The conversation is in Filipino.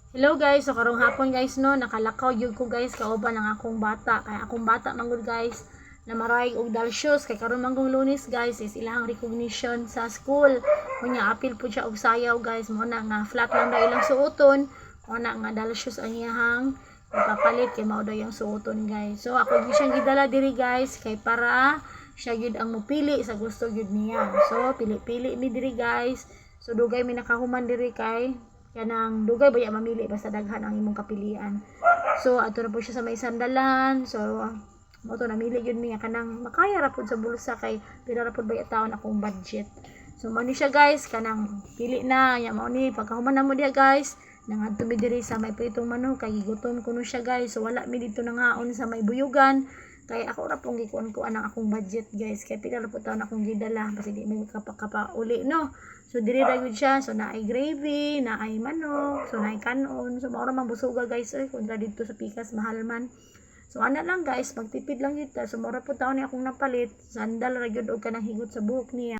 Hello guys, so karong hapon guys no, nakalakaw jud ko guys kauban ang akong bata. Kaya akong bata manggod guys na maray og dalsyos kay karon manggong Lunes guys is ilahang recognition sa school. Kunya apil po siya og sayaw guys, mo na nga flat lang daw ilang suoton, mo na nga dalsyos ang iyahang ipapalit kay mao daw yung suoton guys. So ako gyud siyang gidala diri guys kay para siya gyud ang mupili sa gusto gyud niya. So pili-pili mi diri guys. So dugay mi nakahuman diri kay kanang dugay baya mamili basta daghan ang imong kapilian. So ato na po siya sa may sandalan. So mo to namili gyud mi kanang makaya ra pud sa bulsa kay pila ra pud baya taon akong budget. So mo ni siya guys kanang pili na ya mao ni pagkahuman na mo diha guys. Nangadto mi diri sa may pritong manok kay gigutom kuno siya guys. So wala mi dito nangaon sa may buyugan. Kay ako ra pong gikuan-kuan ang akong budget guys. Kay pila ra pud taon akong gidala basta di may kapakapa uli no. So diri ra gyud siya. So naay gravy, naay manok, so naay kanon. So mao ra man busuga guys oy kontra dito sa Pikas mahal man. So ana lang guys, magtipid lang gyud ta. So mao ra pud taon ni akong napalit. Sandal ra gyud og kanang higot sa buhok niya.